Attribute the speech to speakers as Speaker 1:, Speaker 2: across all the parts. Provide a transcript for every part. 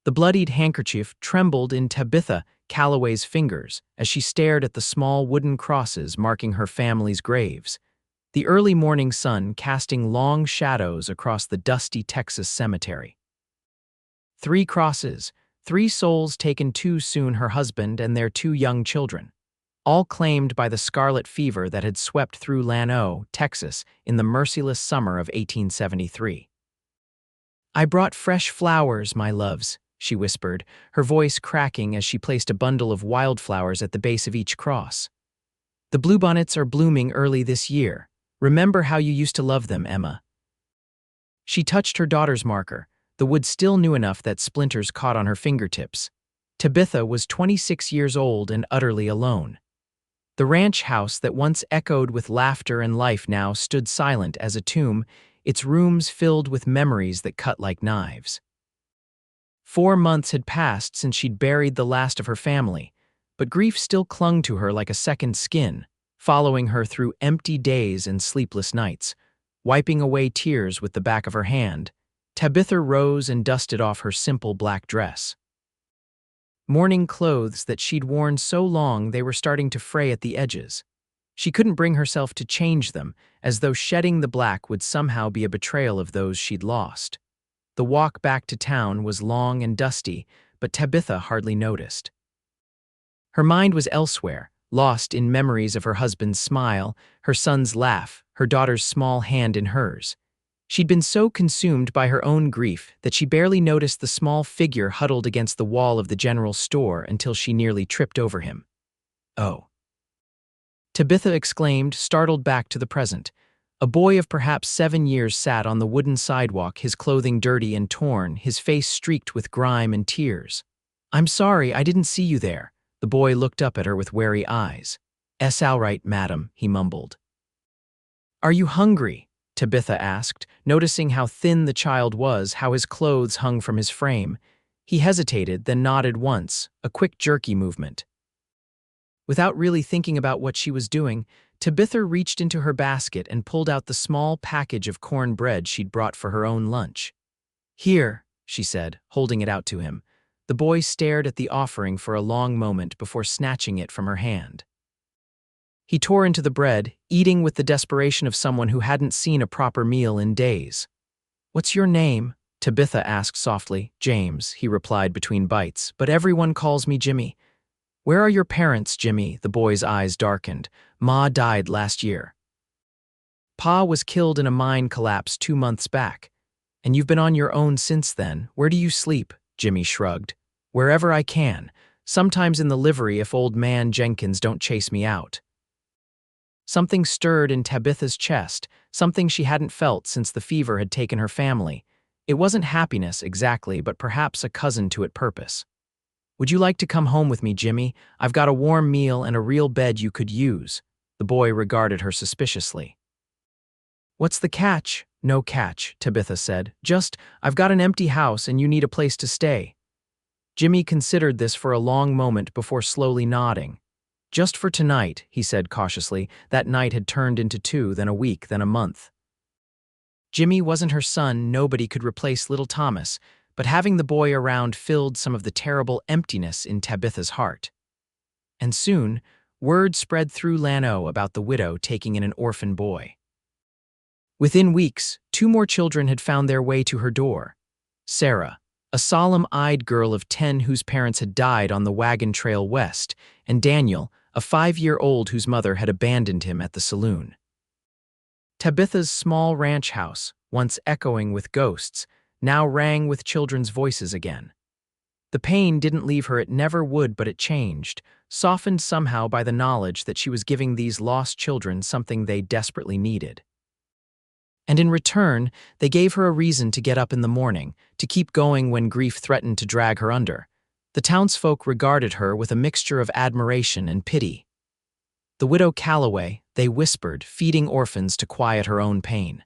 Speaker 1: The bloodied handkerchief trembled in Tabitha Calloway's fingers as she stared at the small wooden crosses marking her family's graves, the early morning sun casting long shadows across the dusty Texas cemetery. 3 crosses, 3 souls taken too soon, her husband and their 2 young children, all claimed by the scarlet fever that had swept through Llano, Texas, in the merciless summer of 1873. "I brought fresh flowers, my loves," she whispered, her voice cracking as she placed a bundle of wildflowers at the base of each cross. "The bluebonnets are blooming early this year. Remember how you used to love them, Emma." She touched her daughter's marker, the wood still new enough that splinters caught on her fingertips. Tabitha was 26 years old and utterly alone. The ranch house that once echoed with laughter and life now stood silent as a tomb, its rooms filled with memories that cut like knives. 4 months had passed since she'd buried the last of her family, but grief still clung to her like a second skin, following her through empty days and sleepless nights. Wiping away tears with the back of her hand, Tabitha rose and dusted off her simple black dress. Mourning clothes that she'd worn so long they were starting to fray at the edges. She couldn't bring herself to change them, as though shedding the black would somehow be a betrayal of those she'd lost. The walk back to town was long and dusty, but Tabitha hardly noticed. Her mind was elsewhere, lost in memories of her husband's smile, her son's laugh, her daughter's small hand in hers. She'd been so consumed by her own grief that she barely noticed the small figure huddled against the wall of the general store until she nearly tripped over him. "Oh!" Tabitha exclaimed, startled back to the present. A boy of perhaps 7 years sat on the wooden sidewalk, his clothing dirty and torn, his face streaked with grime and tears. "I'm sorry, I didn't see you there." The boy looked up at her with wary eyes. "'S all right, madam," he mumbled. "Are you hungry?" Tabitha asked, noticing how thin the child was, how his clothes hung from his frame. He hesitated, then nodded once, a quick jerky movement. Without really thinking about what she was doing, Tabitha reached into her basket and pulled out the small package of corn bread she'd brought for her own lunch. "Here," she said, holding it out to him. The boy stared at the offering for a long moment before snatching it from her hand. He tore into the bread, eating with the desperation of someone who hadn't seen a proper meal in days. "What's your name?" Tabitha asked softly. "James," he replied between bites, "but everyone calls me Jimmy." "Where are your parents, Jimmy?" The boy's eyes darkened. "Ma died last year." "Pa was killed in a mine collapse 2 months back. And you've been on your own since then. Where do you sleep?" Jimmy shrugged. "Wherever I can. Sometimes in the livery if old man Jenkins don't chase me out." Something stirred in Tabitha's chest, something she hadn't felt since the fever had taken her family. It wasn't happiness exactly, but perhaps a cousin to it purpose. "Would you like to come home with me, Jimmy? I've got a warm meal and a real bed you could use." The boy regarded her suspiciously. "What's the catch?" "No catch," Tabitha said. "Just, I've got an empty house and you need a place to stay." Jimmy considered this for a long moment before slowly nodding. "Just for tonight," he said cautiously. That night had turned into 2, then a week, then a month. Jimmy wasn't her son, nobody could replace little Thomas, but having the boy around filled some of the terrible emptiness in Tabitha's heart. And soon, word spread through Llano about the widow taking in an orphan boy. Within weeks, 2 more children had found their way to her door. Sarah, a solemn-eyed girl of 10 whose parents had died on the wagon trail west, and Daniel, a 5-year-old whose mother had abandoned him at the saloon. Tabitha's small ranch house, once echoing with ghosts, now rang with children's voices again. The pain didn't leave her, it never would, but it changed, softened somehow by the knowledge that she was giving these lost children something they desperately needed. And in return, they gave her a reason to get up in the morning, to keep going when grief threatened to drag her under. The townsfolk regarded her with a mixture of admiration and pity. The widow Calloway, they whispered, feeding orphans to quiet her own pain.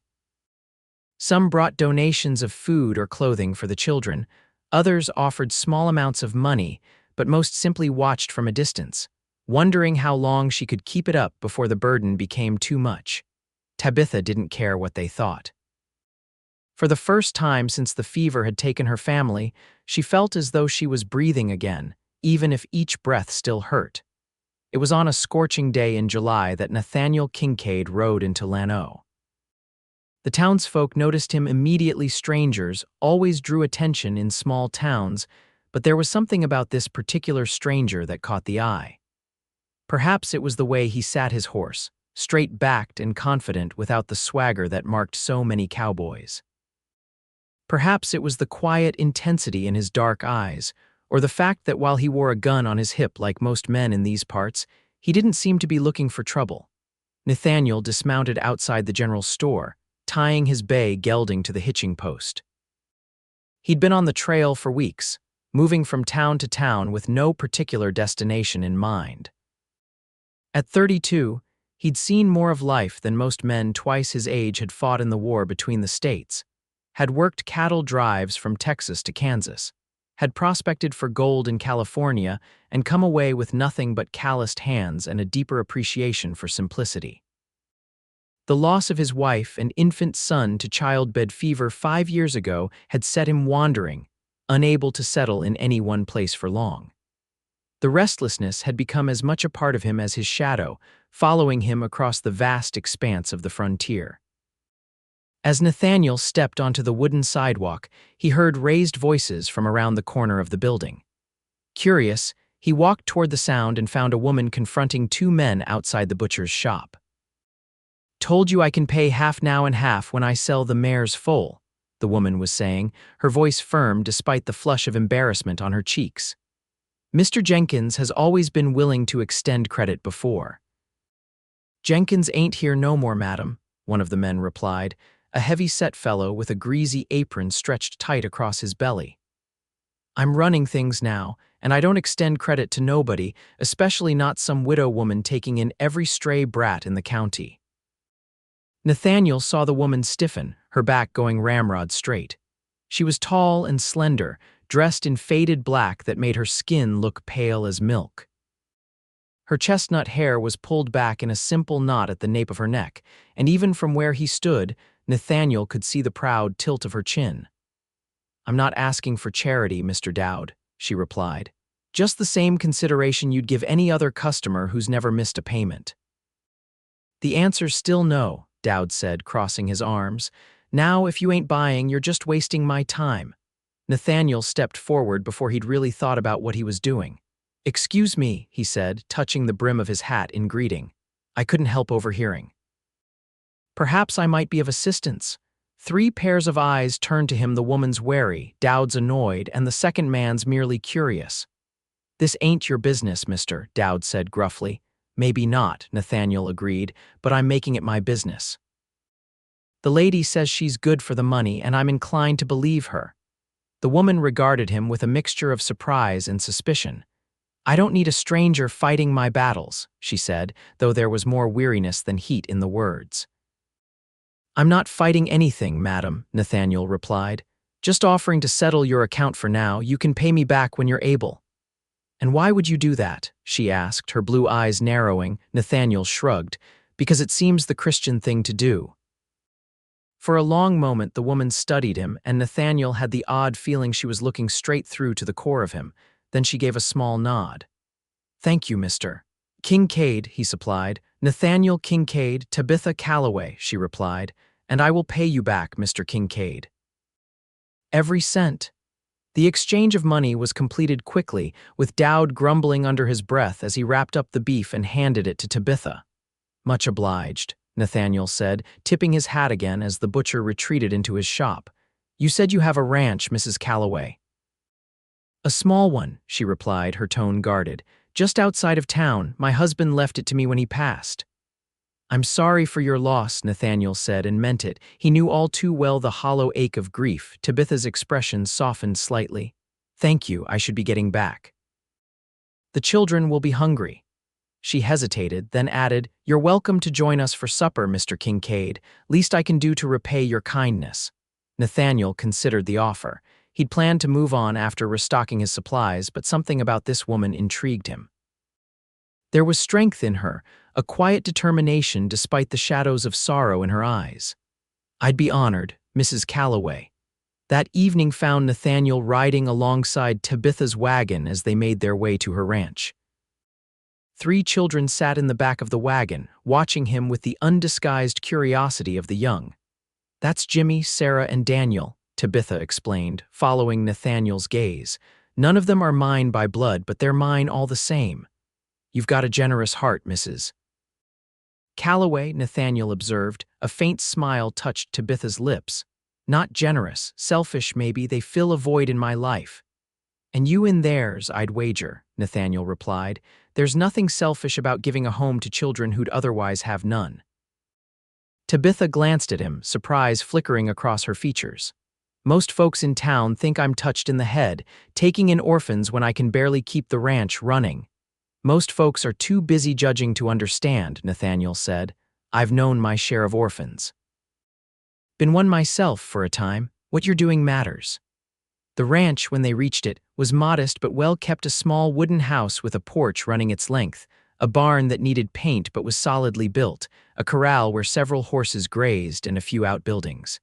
Speaker 1: Some brought donations of food or clothing for the children, others offered small amounts of money, but most simply watched from a distance, wondering how long she could keep it up before the burden became too much. Tabitha didn't care what they thought. For the first time since the fever had taken her family, she felt as though she was breathing again, even if each breath still hurt. It was on a scorching day in July that Nathaniel Kincaid rode into Lano. The townsfolk noticed him immediately. Strangers always drew attention in small towns, but there was something about this particular stranger that caught the eye. Perhaps it was the way he sat his horse, straight-backed and confident without the swagger that marked so many cowboys. Perhaps it was the quiet intensity in his dark eyes, or the fact that while he wore a gun on his hip like most men in these parts, he didn't seem to be looking for trouble. Nathaniel dismounted outside the general store, tying his bay gelding to the hitching post. He'd been on the trail for weeks, moving from town to town with no particular destination in mind. At 32, he'd seen more of life than most men twice his age had fought in the war between the states, had worked cattle drives from Texas to Kansas, had prospected for gold in California, and come away with nothing but calloused hands and a deeper appreciation for simplicity. The loss of his wife and infant son to childbed fever 5 years ago had set him wandering, unable to settle in any one place for long. The restlessness had become as much a part of him as his shadow, following him across the vast expanse of the frontier. As Nathaniel stepped onto the wooden sidewalk, he heard raised voices from around the corner of the building. Curious, he walked toward the sound and found a woman confronting two men outside the butcher's shop. "Told you I can pay half now and half when I sell the mare's foal," the woman was saying, her voice firm despite the flush of embarrassment on her cheeks. "Mr. Jenkins has always been willing to extend credit before." "Jenkins ain't here no more, madam," one of the men replied, a heavy-set fellow with a greasy apron stretched tight across his belly. "I'm running things now, and I don't extend credit to nobody, especially not some widow woman taking in every stray brat in the county." Nathaniel saw the woman stiffen, her back going ramrod straight. She was tall and slender, dressed in faded black that made her skin look pale as milk. Her chestnut hair was pulled back in a simple knot at the nape of her neck, and even from where he stood, Nathaniel could see the proud tilt of her chin. "I'm not asking for charity, Mr. Dowd," she replied. "Just the same consideration you'd give any other customer who's never missed a payment." "The answer's still no," Dowd said, crossing his arms. "Now, if you ain't buying, you're just wasting my time." Nathaniel stepped forward before he'd really thought about what he was doing. "Excuse me," he said, touching the brim of his hat in greeting. "I couldn't help overhearing." "Perhaps I might be of assistance." 3 pairs of eyes turned to him, the woman's wary, Dowd's annoyed, and the second man's merely curious. "This ain't your business, mister," Dowd said gruffly. "Maybe not," Nathaniel agreed, "but I'm making it my business. The lady says she's good for the money, and I'm inclined to believe her." The woman regarded him with a mixture of surprise and suspicion. "I don't need a stranger fighting my battles," she said, though there was more weariness than heat in the words. "I'm not fighting anything, madam," Nathaniel replied. "Just offering to settle your account for now. You can pay me back when you're able." "And why would you do that?" she asked, her blue eyes narrowing. Nathaniel shrugged. "Because it seems the Christian thing to do." For a long moment the woman studied him, and Nathaniel had the odd feeling she was looking straight through to the core of him. Then she gave a small nod. "Thank you, Mr. Kincaid," he supplied. "Nathaniel Kincaid, Tabitha Calloway," she replied. "And I will pay you back, Mr. Kincaid. Every cent." The exchange of money was completed quickly, with Dowd grumbling under his breath as he wrapped up the beef and handed it to Tabitha. "Much obliged," Nathaniel said, tipping his hat again as the butcher retreated into his shop. "You said you have a ranch, Mrs. Calloway." "A small one," she replied, her tone guarded. "Just outside of town. My husband left it to me when he passed." "I'm sorry for your loss," Nathaniel said, and meant it. He knew all too well the hollow ache of grief. Tabitha's expression softened slightly. "Thank you, I should be getting back. The children will be hungry." She hesitated, then added, "You're welcome to join us for supper, Mr. Kincaid. Least I can do to repay your kindness." Nathaniel considered the offer. He'd planned to move on after restocking his supplies, but something about this woman intrigued him. There was strength in her, a quiet determination despite the shadows of sorrow in her eyes. "I'd be honored," Mrs. Calloway. That evening found Nathaniel riding alongside Tabitha's wagon as they made their way to her ranch. 3 children sat in the back of the wagon, watching him with the undisguised curiosity of the young. "That's Jimmy, Sarah, and Daniel," Tabitha explained, following Nathaniel's gaze. "None of them are mine by blood, but they're mine all the same." "You've got a generous heart, Mrs. Calloway," Nathaniel observed. A faint smile touched Tabitha's lips. "Not generous, selfish maybe, they fill a void in my life." "And you in theirs, I'd wager," Nathaniel replied. "There's nothing selfish about giving a home to children who'd otherwise have none." Tabitha glanced at him, surprise flickering across her features. "Most folks in town think I'm touched in the head, taking in orphans when I can barely keep the ranch running." "Most folks are too busy judging to understand," Nathaniel said. "I've known my share of orphans. Been one myself for a time. What you're doing matters." The ranch, when they reached it, was modest but well kept, a small wooden house with a porch running its length, a barn that needed paint but was solidly built, a corral where several horses grazed, and a few outbuildings.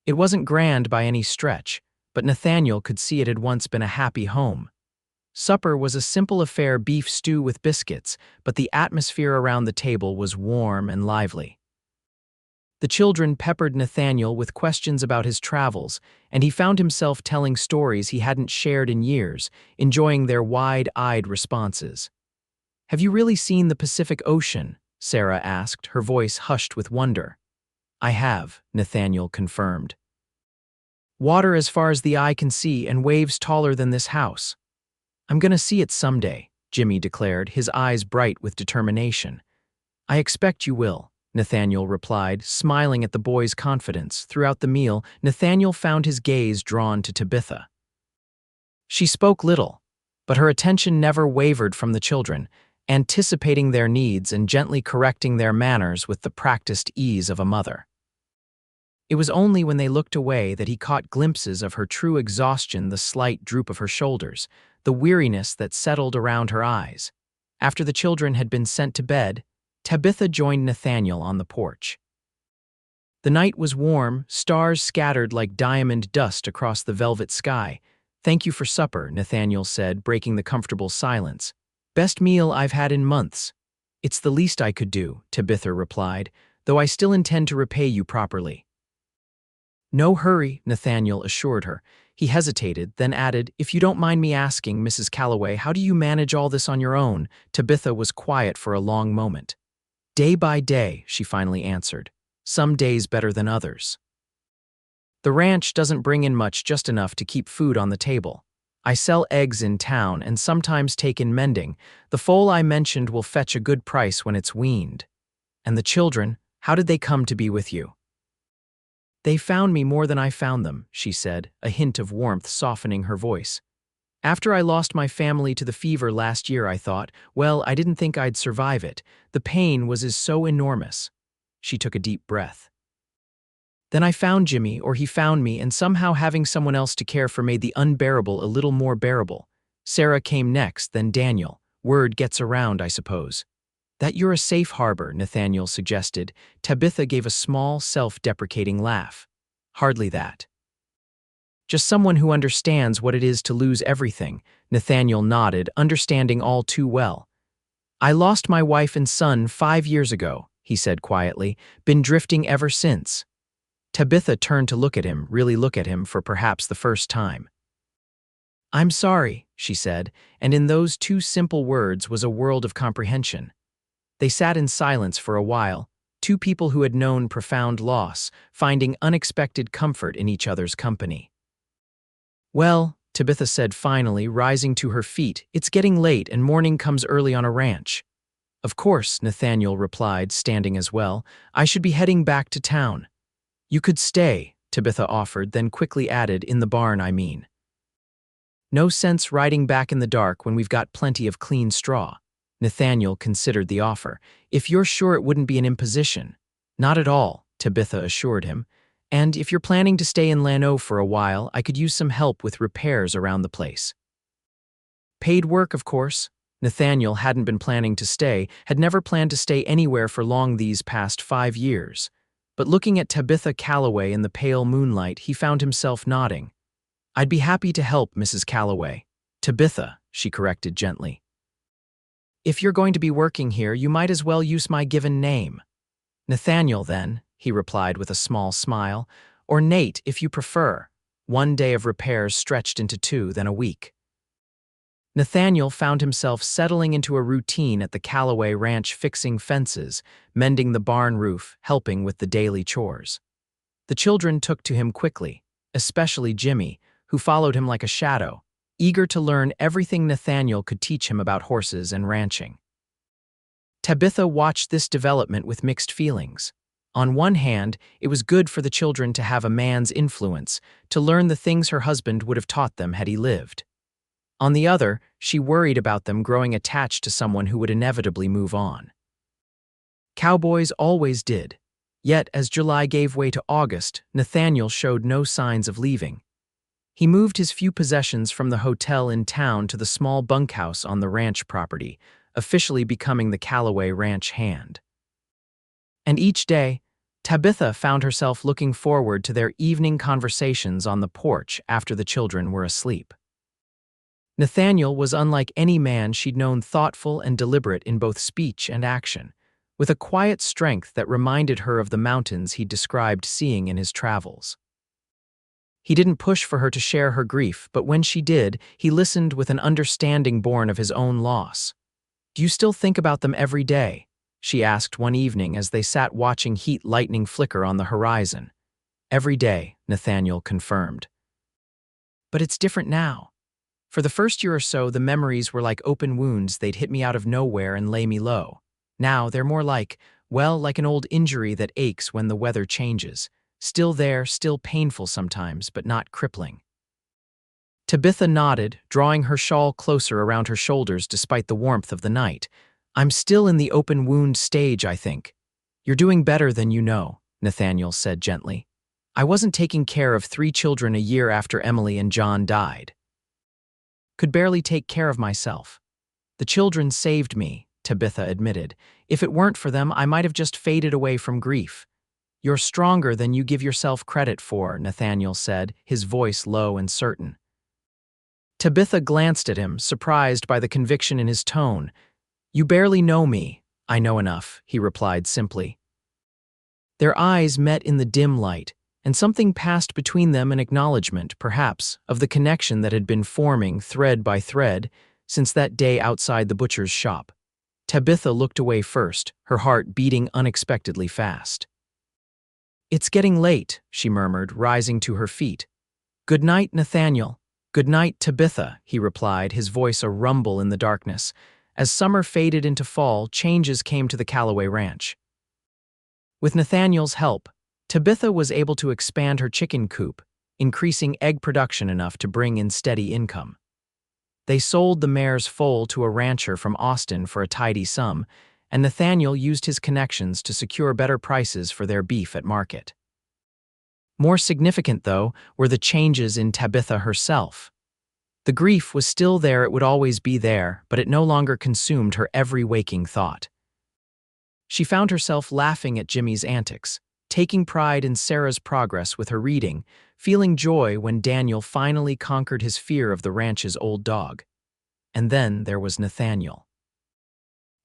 Speaker 1: It wasn't grand by any stretch, but Nathaniel could see it had once been a happy home. Supper was a simple affair, beef stew with biscuits, but the atmosphere around the table was warm and lively. The children peppered Nathaniel with questions about his travels, and he found himself telling stories he hadn't shared in years, enjoying their wide-eyed responses. "Have you really seen the Pacific Ocean?" Sarah asked, her voice hushed with wonder. "I have," Nathaniel confirmed. "Water as far as the eye can see and waves taller than this house." "I'm gonna see it someday," Jimmy declared, his eyes bright with determination. "I expect you will," Nathaniel replied, smiling at the boy's confidence. Throughout the meal, Nathaniel found his gaze drawn to Tabitha. She spoke little, but her attention never wavered from the children, anticipating their needs and gently correcting their manners with the practiced ease of a mother. It was only when they looked away that he caught glimpses of her true exhaustion, the slight droop of her shoulders, the weariness that settled around her eyes. After the children had been sent to bed, Tabitha joined Nathaniel on the porch. The night was warm, stars scattered like diamond dust across the velvet sky. "Thank you for supper," Nathaniel said, breaking the comfortable silence. "Best meal I've had in months." "It's the least I could do," Tabitha replied, "though I still intend to repay you properly." "No hurry," Nathaniel assured her. He hesitated, then added, "If you don't mind me asking, Mrs. Calloway, how do you manage all this on your own?" Tabitha was quiet for a long moment. "Day by day," she finally answered. "Some days better than others. The ranch doesn't bring in much, just enough to keep food on the table. I sell eggs in town and sometimes take in mending. The foal I mentioned will fetch a good price when it's weaned." "And the children, how did they come to be with you?" "They found me more than I found them," she said, a hint of warmth softening her voice. "After I lost my family to the fever last year, I thought, well, I didn't think I'd survive it. The pain was so enormous." She took a deep breath. "Then I found Jimmy, or he found me, and somehow having someone else to care for made the unbearable a little more bearable. Sarah came next, then Daniel. Word gets around, I suppose." "That you're a safe harbor," Nathaniel suggested. Tabitha gave a small, self-deprecating laugh. "Hardly that. Just someone who understands what it is to lose everything." Nathaniel nodded, understanding all too well. "I lost my wife and son 5 years ago," he said quietly. "Been drifting ever since." Tabitha turned to look at him, really look at him for perhaps the first time. "I'm sorry," she said, and in those 2 simple words was a world of comprehension. They sat in silence for a while, 2 people who had known profound loss, finding unexpected comfort in each other's company. "Well," Tabitha said finally, rising to her feet, "it's getting late and morning comes early on a ranch." "Of course," Nathaniel replied, standing as well. "I should be heading back to town." "You could stay," Tabitha offered, then quickly added, "in the barn, I mean. No sense riding back in the dark when we've got plenty of clean straw." Nathaniel considered the offer. "If you're sure it wouldn't be an imposition." "Not at all," Tabitha assured him. "And if you're planning to stay in Llano for a while, I could use some help with repairs around the place." Paid work, of course. Nathaniel hadn't been planning to stay, had never planned to stay anywhere for long these past 5 years. but looking at Tabitha Calloway in the pale moonlight, he found himself nodding. "I'd be happy to help, Mrs. Calloway." "Tabitha," she corrected gently. "If you're going to be working here, you might as well use my given name." "Nathaniel, then," he replied with a small smile, "or Nate, if you prefer." One day of repairs stretched into two, then a week. Nathaniel found himself settling into a routine at the Calloway Ranch, fixing fences, mending the barn roof, helping with the daily chores. The children took to him quickly, especially Jimmy, who followed him like a shadow, eager to learn everything Nathaniel could teach him about horses and ranching. Tabitha watched this development with mixed feelings. On one hand, it was good for the children to have a man's influence, to learn the things her husband would have taught them had he lived. On the other, she worried about them growing attached to someone who would inevitably move on. Cowboys always did. Yet, as July gave way to August, Nathaniel showed no signs of leaving. He moved his few possessions from the hotel in town to the small bunkhouse on the ranch property, officially becoming the Calloway Ranch hand. And each day, Tabitha found herself looking forward to their evening conversations on the porch after the children were asleep. Nathaniel was unlike any man she'd known, thoughtful and deliberate in both speech and action, with a quiet strength that reminded her of the mountains he'd described seeing in his travels. He didn't push for her to share her grief, but when she did, he listened with an understanding born of his own loss. "Do you still think about them every day?" she asked one evening as they sat watching heat lightning flicker on the horizon. "Every day," Nathaniel confirmed. "But it's different now. For the first year or so, the memories were like open wounds. They'd hit me out of nowhere and lay me low. Now they're more like, well, like an old injury that aches when the weather changes. Still there, still painful sometimes, but not crippling." Tabitha nodded, drawing her shawl closer around her shoulders despite the warmth of the night. "I'm still in the open wound stage, I think." "You're doing better than you know," Nathaniel said gently. "I wasn't taking care of 3 children a year after Emily and John died. Could barely take care of myself. The children saved me," Tabitha admitted. "If it weren't for them, I might have just faded away from grief." "You're stronger than you give yourself credit for," Nathaniel said, his voice low and certain. Tabitha glanced at him, surprised by the conviction in his tone. "You barely know me." "I know enough," he replied simply. Their eyes met in the dim light, and something passed between them, an acknowledgement, perhaps, of the connection that had been forming thread by thread since that day outside the butcher's shop. Tabitha looked away first, her heart beating unexpectedly fast. "It's getting late," she murmured, rising to her feet. "Good night, Nathaniel." "Good night, Tabitha," he replied, his voice a rumble in the darkness. As summer faded into fall, changes came to the Calloway Ranch. With Nathaniel's help, Tabitha was able to expand her chicken coop, increasing egg production enough to bring in steady income. They sold the mare's foal to a rancher from Austin for a tidy sum, and Nathaniel used his connections to secure better prices for their beef at market. More significant, though, were the changes in Tabitha herself. The grief was still there, it would always be there, but it no longer consumed her every waking thought. She found herself laughing at Jimmy's antics, taking pride in Sarah's progress with her reading, feeling joy when Daniel finally conquered his fear of the ranch's old dog. And then there was Nathaniel.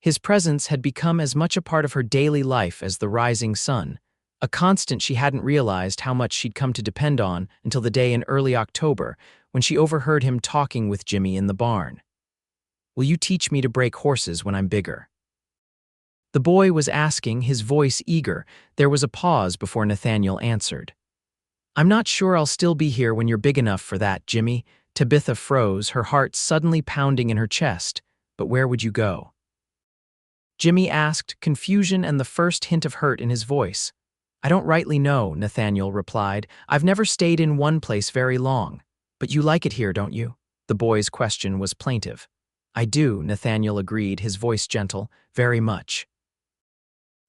Speaker 1: His presence had become as much a part of her daily life as the rising sun, a constant she hadn't realized how much she'd come to depend on until the day in early October when she overheard him talking with Jimmy in the barn. "Will you teach me to break horses when I'm bigger?" The boy was asking, his voice eager. There was a pause before Nathaniel answered. "I'm not sure I'll still be here when you're big enough for that, Jimmy." Tabitha froze, her heart suddenly pounding in her chest. "But where would you go?" Jimmy asked, confusion and the first hint of hurt in his voice. "I don't rightly know," Nathaniel replied. "I've never stayed in one place very long." "But you like it here, don't you?" The boy's question was plaintive. "I do," Nathaniel agreed, his voice gentle. "Very much."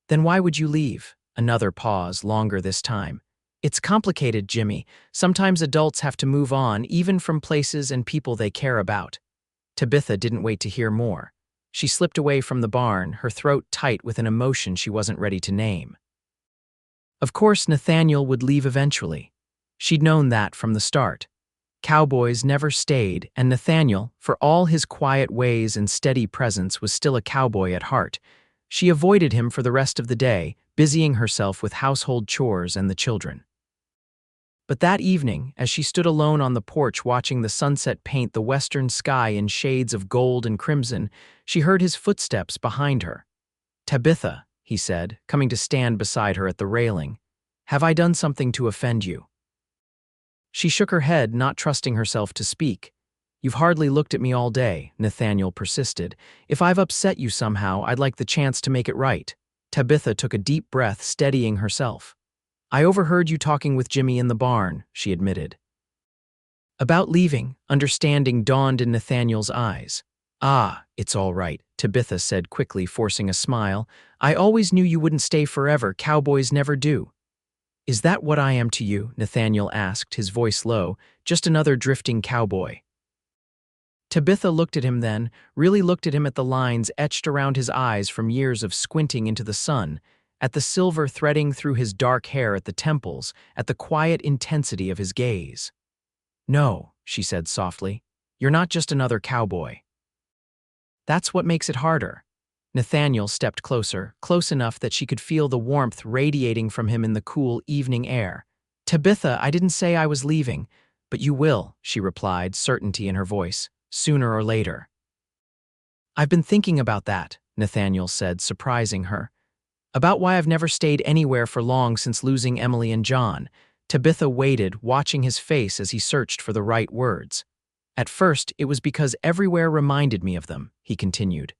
Speaker 1: "Then why would you leave?" Another pause, longer this time. "It's complicated, Jimmy. Sometimes adults have to move on, even from places and people they care about." Tabitha didn't wait to hear more. She slipped away from the barn, her throat tight with an emotion she wasn't ready to name. Of course, Nathaniel would leave eventually. She'd known that from the start. Cowboys never stayed, and Nathaniel, for all his quiet ways and steady presence, was still a cowboy at heart. She avoided him for the rest of the day, busying herself with household chores and the children. But that evening, as she stood alone on the porch watching the sunset paint the western sky in shades of gold and crimson, she heard his footsteps behind her. "Tabitha," he said, coming to stand beside her at the railing, "have I done something to offend you?" She shook her head, not trusting herself to speak. "You've hardly looked at me all day," Nathaniel persisted. "If I've upset you somehow, I'd like the chance to make it right." Tabitha took a deep breath, steadying herself. "I overheard you talking with Jimmy in the barn," she admitted. About leaving, understanding dawned in Nathaniel's eyes. "Ah, it's all right," Tabitha said quickly, forcing a smile. "I always knew you wouldn't stay forever. Cowboys never do." "Is that what I am to you?" Nathaniel asked, his voice low. "Just another drifting cowboy?" Tabitha looked at him then, really looked at him, at the lines etched around his eyes from years of squinting into the sun, at the silver threading through his dark hair at the temples, at the quiet intensity of his gaze. "No," she said softly, "you're not just another cowboy." "That's what makes it harder." Nathaniel stepped closer, close enough that she could feel the warmth radiating from him in the cool evening air. "Tabitha, I didn't say I was leaving, but you will," she replied, certainty in her voice, "sooner or later." "I've been thinking about that," Nathaniel said, surprising her. "About why I've never stayed anywhere for long since losing Emily and John." Tabitha waited, watching his face as he searched for the right words. "At first, it was because everywhere reminded me of them," he continued.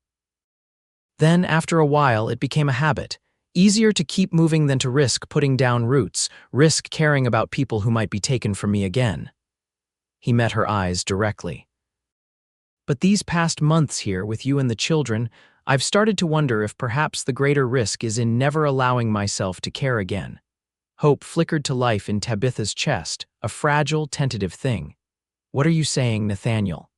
Speaker 1: "Then, after a while, it became a habit. Easier to keep moving than to risk putting down roots, risk caring about people who might be taken from me again." He met her eyes directly. "But these past months here with you and the children, I've started to wonder if perhaps the greater risk is in never allowing myself to care again." Hope flickered to life in Tabitha's chest, a fragile, tentative thing. "What are you saying, Nathaniel?"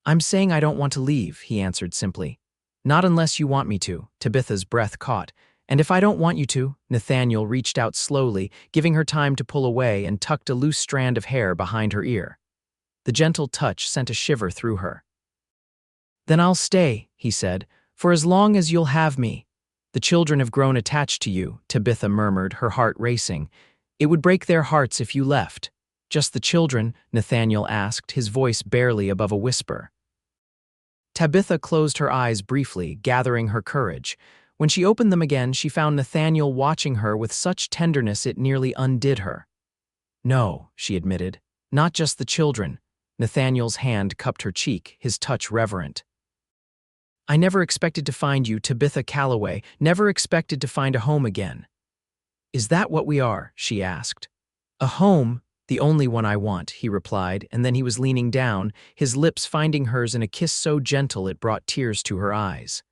Speaker 1: "I'm saying I don't want to leave," he answered simply. "Not unless you want me to." Tabitha's breath caught. "And if I don't want you to?" Nathaniel reached out slowly, giving her time to pull away, and tucked a loose strand of hair behind her ear. The gentle touch sent a shiver through her. "Then I'll stay," he said, "for as long as you'll have me." "The children have grown attached to you," Tabitha murmured, her heart racing. "It would break their hearts if you left." "Just the children?" Nathaniel asked, his voice barely above a whisper. Tabitha closed her eyes briefly, gathering her courage. When she opened them again, she found Nathaniel watching her with such tenderness it nearly undid her. "No," she admitted, "not just the children." Nathaniel's hand cupped her cheek, his touch reverent. "I never expected to find you, Tabitha Calloway, never expected to find a home again." "Is that what we are?" she asked. "A home, the only one I want," he replied, and then he was leaning down, his lips finding hers in a kiss so gentle it brought tears to her eyes.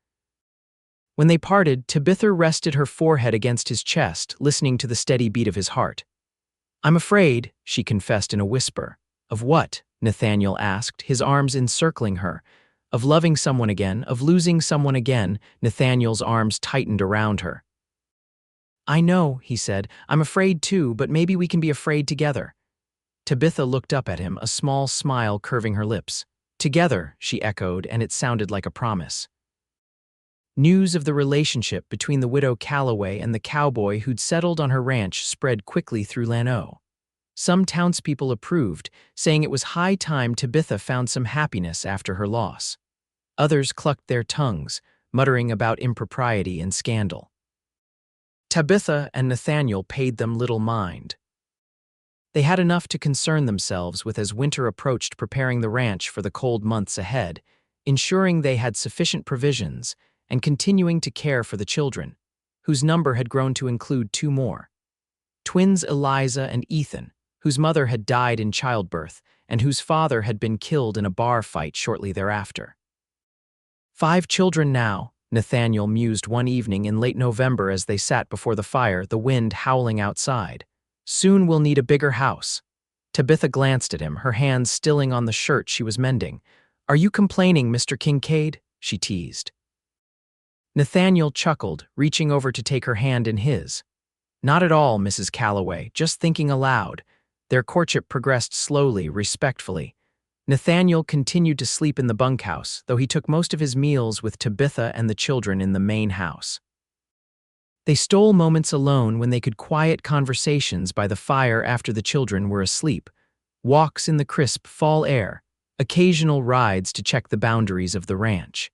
Speaker 1: When they parted, Tabitha rested her forehead against his chest, listening to the steady beat of his heart. "I'm afraid," she confessed in a whisper. "Of what?" Nathaniel asked, his arms encircling her. "Of loving someone again, of losing someone again." Nathaniel's arms tightened around her. "I know," he said. "I'm afraid too, but maybe we can be afraid together." Tabitha looked up at him, a small smile curving her lips. "Together," she echoed, and it sounded like a promise. News of the relationship between the widow Calloway and the cowboy who'd settled on her ranch spread quickly through Lano. Some townspeople approved, saying it was high time Tabitha found some happiness after her loss. Others clucked their tongues, muttering about impropriety and scandal. Tabitha and Nathaniel paid them little mind. They had enough to concern themselves with as winter approached, preparing the ranch for the cold months ahead, ensuring they had sufficient provisions, and continuing to care for the children, whose number had grown to include two more. Twins Eliza and Ethan, whose mother had died in childbirth and whose father had been killed in a bar fight shortly thereafter. 5 children now, Nathaniel mused one evening in late November as they sat before the fire, the wind howling outside. "Soon we'll need a bigger house." Tabitha glanced at him, her hands stilling on the shirt she was mending. "Are you complaining, Mr. Kincaid?" she teased. Nathaniel chuckled, reaching over to take her hand in his. Not at all, Mrs. Calloway, just thinking aloud. Their courtship progressed slowly, respectfully. Nathaniel continued to sleep in the bunkhouse, though he took most of his meals with Tabitha and the children in the main house. They stole moments alone when they could quiet conversations by the fire after the children were asleep, walks in the crisp fall air, occasional rides to check the boundaries of the ranch.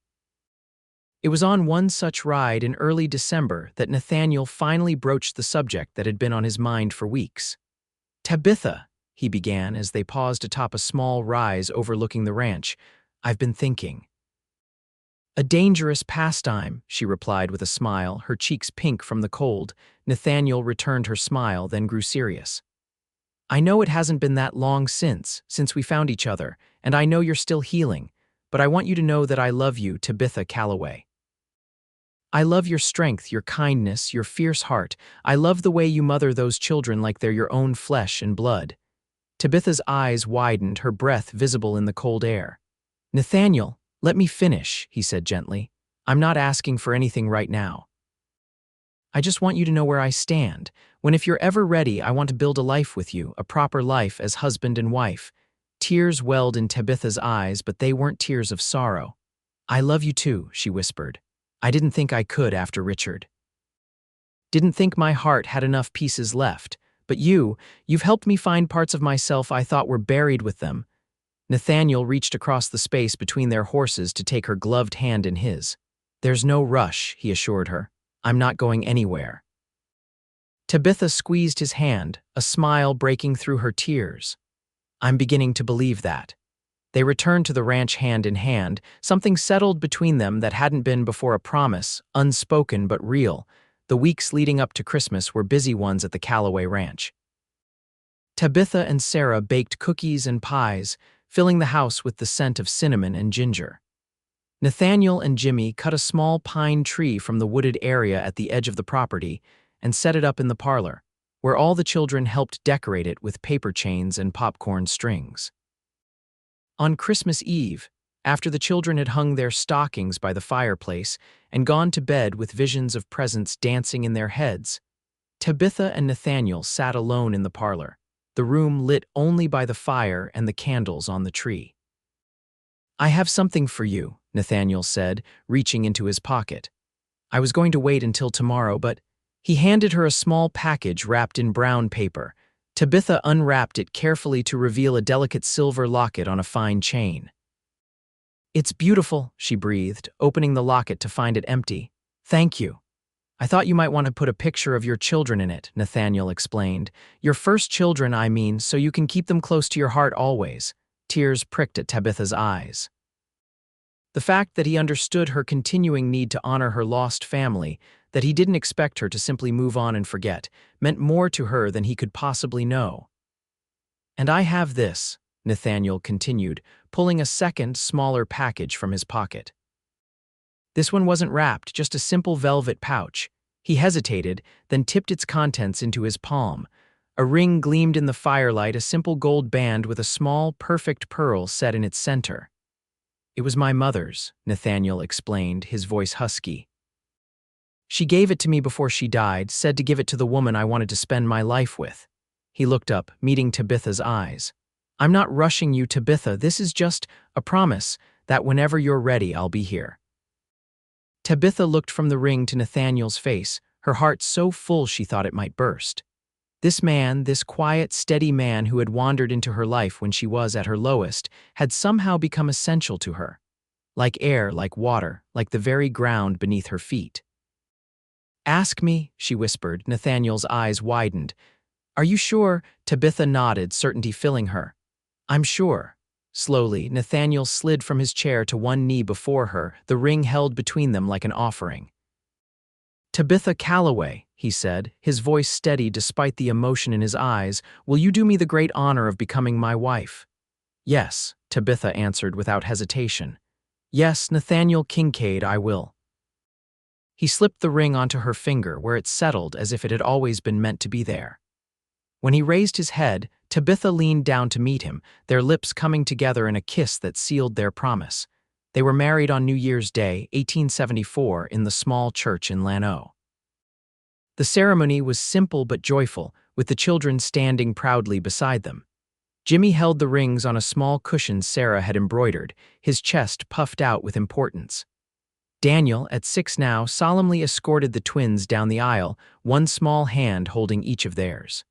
Speaker 1: It was on one such ride in early December that Nathaniel finally broached the subject that had been on his mind for weeks. "Tabitha," he began as they paused atop a small rise overlooking the ranch, "I've been thinking." "A dangerous pastime," she replied with a smile, her cheeks pink from the cold. Nathaniel returned her smile, then grew serious. "I know it hasn't been that long since we found each other, and I know you're still healing, but I want you to know that I love you, Tabitha Calloway. I love your strength, your kindness, your fierce heart. I love the way you mother those children like they're your own flesh and blood." Tabitha's eyes widened, her breath visible in the cold air. "Nathaniel, let me finish," he said gently. "I'm not asking for anything right now. I just want you to know where I stand. If you're ever ready, I want to build a life with you, a proper life as husband and wife." Tears welled in Tabitha's eyes, but they weren't tears of sorrow. "I love you too," she whispered. "I didn't think I could after Richard. Didn't think my heart had enough pieces left. But you've helped me find parts of myself I thought were buried with them." Nathaniel reached across the space between their horses to take her gloved hand in his. "There's no rush," he assured her. "I'm not going anywhere." Tabitha squeezed his hand, a smile breaking through her tears. "I'm beginning to believe that." They returned to the ranch hand in hand, something settled between them that hadn't been before, a promise, unspoken but real. The weeks leading up to Christmas were busy ones at the Calloway Ranch. Tabitha and Sarah baked cookies and pies, filling the house with the scent of cinnamon and ginger. Nathaniel and Jimmy cut a small pine tree from the wooded area at the edge of the property and set it up in the parlor, where all the children helped decorate it with paper chains and popcorn strings. On Christmas Eve, after the children had hung their stockings by the fireplace and gone to bed with visions of presents dancing in their heads, Tabitha and Nathaniel sat alone in the parlor, the room lit only by the fire and the candles on the tree. "I have something for you," Nathaniel said, reaching into his pocket. "I was going to wait until tomorrow, but—" He handed her a small package wrapped in brown paper. Tabitha unwrapped it carefully to reveal a delicate silver locket on a fine chain. "It's beautiful," she breathed, opening the locket to find it empty. "Thank you. I thought you might want to put a picture of your children in it," Nathaniel explained. "Your first children, I mean, so you can keep them close to your heart always." Tears pricked at Tabitha's eyes. The fact that he understood her continuing need to honor her lost family, that he didn't expect her to simply move on and forget, meant more to her than he could possibly know. "And I have this," Nathaniel continued, pulling a second, smaller package from his pocket. This one wasn't wrapped, just a simple velvet pouch. He hesitated, then tipped its contents into his palm. A ring gleamed in the firelight, a simple gold band with a small, perfect pearl set in its center. "It was my mother's," Nathaniel explained, his voice husky. "She gave it to me before she died, said to give it to the woman I wanted to spend my life with." He looked up, meeting Tabitha's eyes. "I'm not rushing you, Tabitha. This is just a promise that whenever you're ready, I'll be here." Tabitha looked from the ring to Nathaniel's face, her heart so full she thought it might burst. This man, this quiet, steady man who had wandered into her life when she was at her lowest, had somehow become essential to her. Like air, like water, like the very ground beneath her feet. "Ask me," she whispered. Nathaniel's eyes widened. "Are you sure?" Tabitha nodded, certainty filling her. "I'm sure." Slowly, Nathaniel slid from his chair to one knee before her, the ring held between them like an offering. "Tabitha Calloway," he said, his voice steady despite the emotion in his eyes, "will you do me the great honor of becoming my wife?" "Yes," Tabitha answered without hesitation. "Yes, Nathaniel Kincaid, I will." He slipped the ring onto her finger, where it settled as if it had always been meant to be there. When he raised his head, Tabitha leaned down to meet him, their lips coming together in a kiss that sealed their promise. They were married on New Year's Day, 1874, in the small church in Lano. The ceremony was simple but joyful, with the children standing proudly beside them. Jimmy held the rings on a small cushion Sarah had embroidered, his chest puffed out with importance. Daniel, at 6 now, solemnly escorted the twins down the aisle, one small hand holding each of theirs.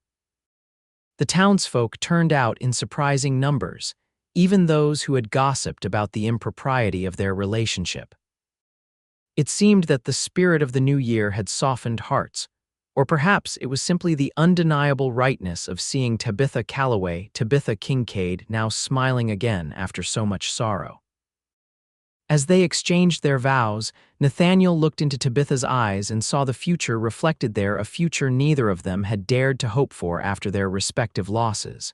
Speaker 1: The townsfolk turned out in surprising numbers, even those who had gossiped about the impropriety of their relationship. It seemed that the spirit of the new year had softened hearts, or perhaps it was simply the undeniable rightness of seeing Tabitha Calloway, Tabitha Kincaid, now smiling again after so much sorrow. As they exchanged their vows, Nathaniel looked into Tabitha's eyes and saw the future reflected there, a future neither of them had dared to hope for after their respective losses.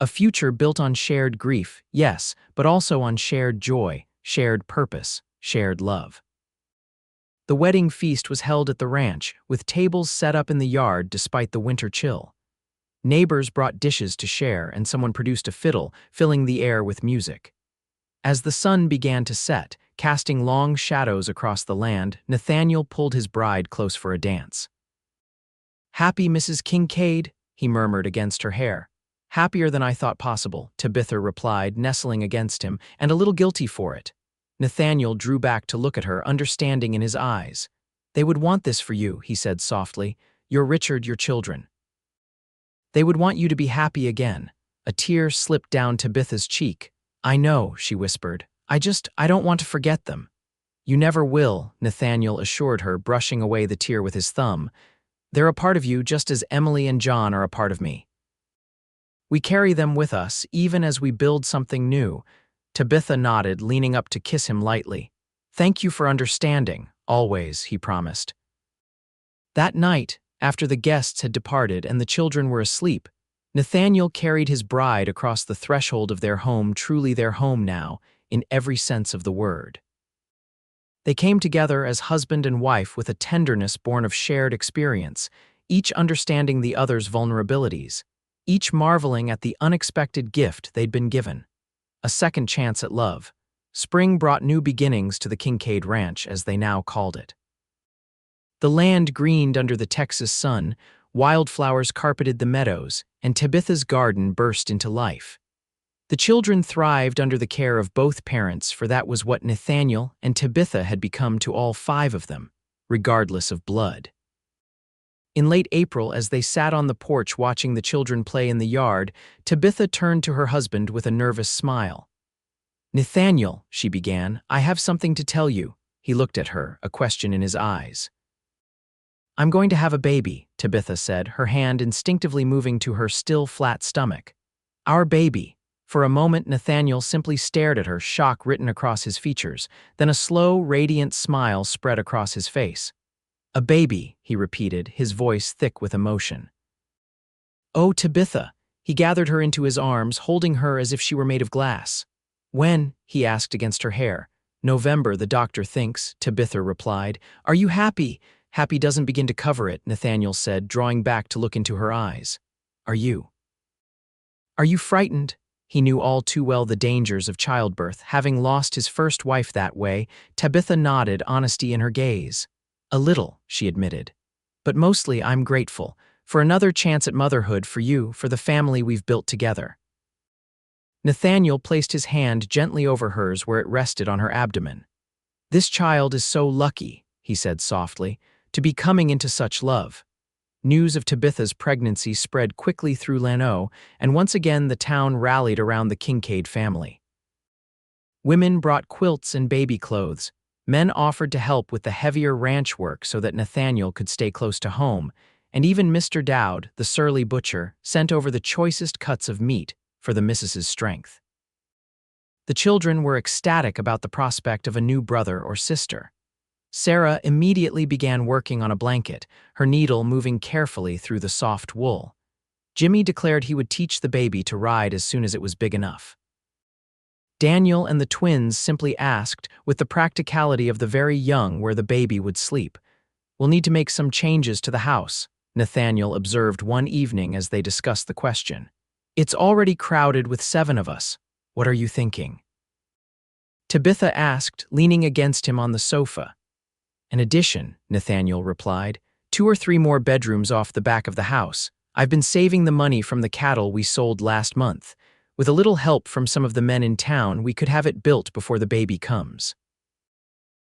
Speaker 1: A future built on shared grief, yes, but also on shared joy, shared purpose, shared love. The wedding feast was held at the ranch, with tables set up in the yard despite the winter chill. Neighbors brought dishes to share, and someone produced a fiddle, filling the air with music. As the sun began to set, casting long shadows across the land, Nathaniel pulled his bride close for a dance. "Happy, Mrs. Kincaid?" he murmured against her hair. "Happier than I thought possible," Tabitha replied, nestling against him, "and a little guilty for it." Nathaniel drew back to look at her, understanding in his eyes. "They would want this for you," he said softly. "Your Richard, your children. They would want you to be happy again." A tear slipped down Tabitha's cheek. "I know," she whispered. I don't want to forget them." "You never will," Nathaniel assured her, brushing away the tear with his thumb. "They're a part of you just as Emily and John are a part of me. We carry them with us, even as we build something new." Tabitha nodded, leaning up to kiss him lightly. "Thank you for understanding, always," he promised. That night, after the guests had departed and the children were asleep, Nathaniel carried his bride across the threshold of their home, truly their home now, in every sense of the word. They came together as husband and wife with a tenderness born of shared experience, each understanding the other's vulnerabilities, each marveling at the unexpected gift they'd been given. A second chance at love. Spring brought new beginnings to the Kincaid Ranch, as they now called it. The land greened under the Texas sun, wildflowers carpeted the meadows, and Tabitha's garden burst into life. The children thrived under the care of both parents, for that was what Nathaniel and Tabitha had become to all 5 of them, regardless of blood. In late April, as they sat on the porch watching the children play in the yard, Tabitha turned to her husband with a nervous smile. "Nathaniel," she began, "I have something to tell you." He looked at her, a question in his eyes. "I'm going to have a baby," Tabitha said, her hand instinctively moving to her still flat stomach. "Our baby." For a moment, Nathaniel simply stared at her, shock written across his features. Then a slow, radiant smile spread across his face. "A baby," he repeated, his voice thick with emotion. "Oh, Tabitha." He gathered her into his arms, holding her as if she were made of glass. "When?" he asked against her hair. "November, the doctor thinks," Tabitha replied. "Are you happy?" "Happy doesn't begin to cover it," Nathaniel said, drawing back to look into her eyes. Are you frightened?" He knew all too well the dangers of childbirth. Having lost his first wife that way, Tabitha nodded, honesty in her gaze. "A little," she admitted. "But mostly I'm grateful. For another chance at motherhood, for you, for the family we've built together." Nathaniel placed his hand gently over hers where it rested on her abdomen. "This child is so lucky," he said softly, "to be coming into such love." News of Tabitha's pregnancy spread quickly through Lano, and once again the town rallied around the Kincaid family. Women brought quilts and baby clothes. Men offered to help with the heavier ranch work so that Nathaniel could stay close to home, and even Mr. Dowd, the surly butcher, sent over the choicest cuts of meat for the missus's strength. The children were ecstatic about the prospect of a new brother or sister. Sarah immediately began working on a blanket, her needle moving carefully through the soft wool. Jimmy declared he would teach the baby to ride as soon as it was big enough. Daniel and the twins simply asked, with the practicality of the very young, where the baby would sleep. "We'll need to make some changes to the house," Nathaniel observed one evening as they discussed the question. "It's already crowded with 7 of us. What are you thinking?" Tabitha asked, leaning against him on the sofa. "An addition," Nathaniel replied, 2 or 3 more bedrooms off the back of the house. I've been saving the money from the cattle we sold last month. With a little help from some of the men in town, we could have it built before the baby comes."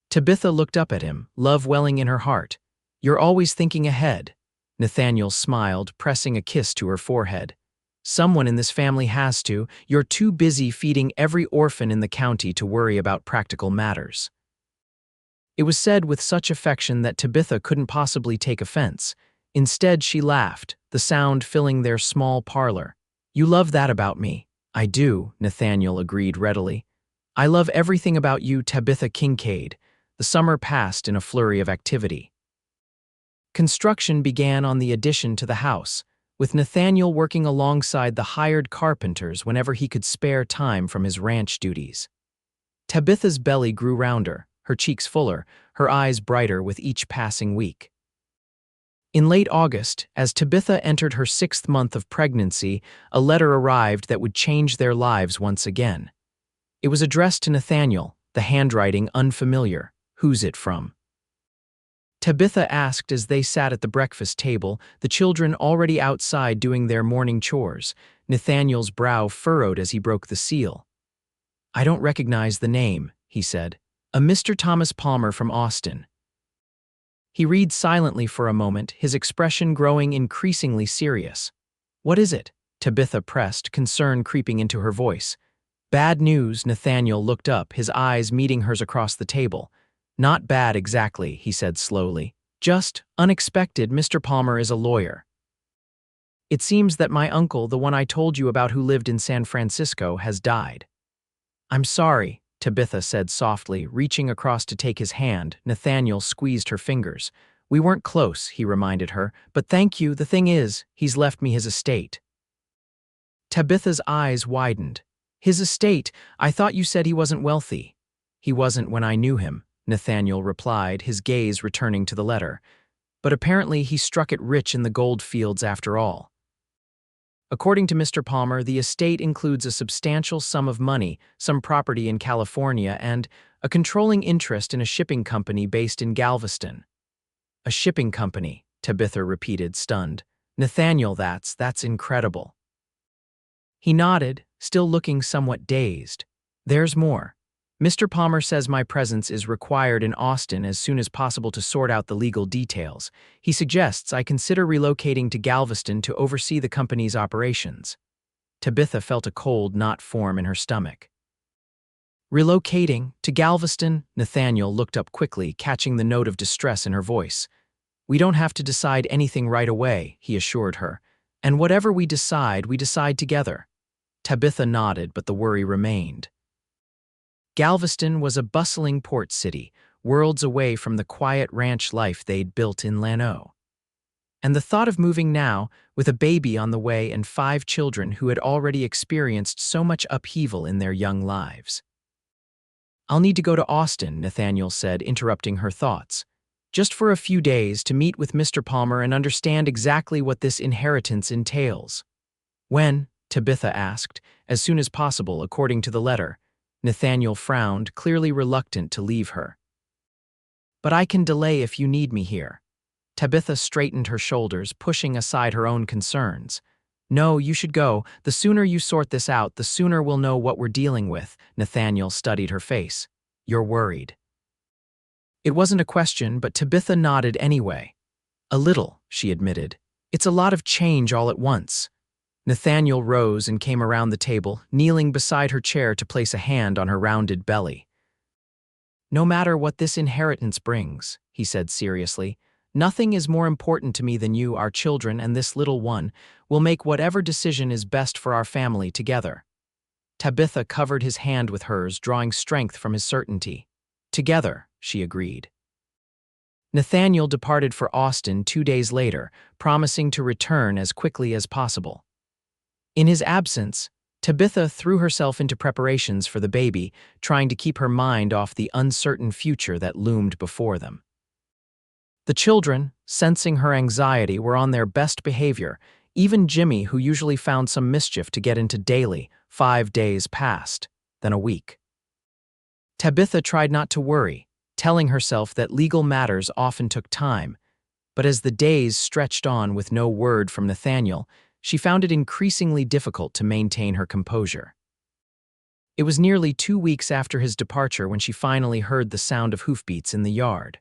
Speaker 1: Tabitha looked up at him, love welling in her heart. "You're always thinking ahead." Nathaniel smiled, pressing a kiss to her forehead. "Someone in this family has to. You're too busy feeding every orphan in the county to worry about practical matters." It was said with such affection that Tabitha couldn't possibly take offense. Instead, she laughed, the sound filling their small parlor. "You love that about me." "I do," Nathaniel agreed readily. "I love everything about you, Tabitha Kincaid." The summer passed in a flurry of activity. Construction began on the addition to the house, with Nathaniel working alongside the hired carpenters whenever he could spare time from his ranch duties. Tabitha's belly grew rounder, her cheeks fuller, her eyes brighter with each passing week. In late August, as Tabitha entered her 6th month of pregnancy, a letter arrived that would change their lives once again. It was addressed to Nathaniel, the handwriting unfamiliar. "Who's it from?" Tabitha asked as they sat at the breakfast table, the children already outside doing their morning chores. Nathaniel's brow furrowed as he broke the seal. "I don't recognize the name," he said. "A Mr. Thomas Palmer from Austin." He read silently for a moment, his expression growing increasingly serious. "What is it?" Tabitha pressed, concern creeping into her voice. "Bad news." Nathaniel looked up, his eyes meeting hers across the table. "Not bad exactly," he said slowly. "Just unexpected. Mr. Palmer is a lawyer. It seems that my uncle, the one I told you about who lived in San Francisco, has died." "I'm sorry," Tabitha said softly, reaching across to take his hand. Nathaniel squeezed her fingers. "We weren't close," he reminded her, "but thank you. The thing is, he's left me his estate." Tabitha's eyes widened. "His estate? I thought you said he wasn't wealthy." "He wasn't when I knew him," Nathaniel replied, his gaze returning to the letter. "But apparently he struck it rich in the gold fields after all. According to Mr. Palmer, the estate includes a substantial sum of money, some property in California, and a controlling interest in a shipping company based in Galveston." "A shipping company," Tabitha repeated, stunned. "Nathaniel, that's incredible." He nodded, still looking somewhat dazed. "There's more. Mr. Palmer says my presence is required in Austin as soon as possible to sort out the legal details. He suggests I consider relocating to Galveston to oversee the company's operations." Tabitha felt a cold knot form in her stomach. "Relocating to Galveston?" Nathaniel looked up quickly, catching the note of distress in her voice. "We don't have to decide anything right away," he assured her. "And whatever we decide together." Tabitha nodded, but the worry remained. Galveston was a bustling port city, worlds away from the quiet ranch life they'd built in Llano. And the thought of moving now, with a baby on the way and 5 children who had already experienced so much upheaval in their young lives. "I'll need to go to Austin," Nathaniel said, interrupting her thoughts. "Just for a few days to meet with Mr. Palmer and understand exactly what this inheritance entails." "When?" Tabitha asked. "As soon as possible, according to the letter." Nathaniel frowned, clearly reluctant to leave her. "But I can delay if you need me here." Tabitha straightened her shoulders, pushing aside her own concerns. "No, you should go. The sooner you sort this out, the sooner we'll know what we're dealing with." Nathaniel studied her face. "You're worried." It wasn't a question, but Tabitha nodded anyway. "A little," she admitted. "It's a lot of change all at once." Nathaniel rose and came around the table, kneeling beside her chair to place a hand on her rounded belly. "No matter what this inheritance brings," he said seriously, "nothing is more important to me than you, our children, and this little one. We'll make whatever decision is best for our family together." Tabitha covered his hand with hers, drawing strength from his certainty. "Together," she agreed. Nathaniel departed for Austin 2 days later, promising to return as quickly as possible. In his absence, Tabitha threw herself into preparations for the baby, trying to keep her mind off the uncertain future that loomed before them. The children, sensing her anxiety, were on their best behavior. Even Jimmy, who usually found some mischief to get into daily. 5 days passed, then a week. Tabitha tried not to worry, telling herself that legal matters often took time. But as the days stretched on with no word from Nathaniel, she found it increasingly difficult to maintain her composure. It was nearly 2 weeks after his departure when she finally heard the sound of hoofbeats in the yard.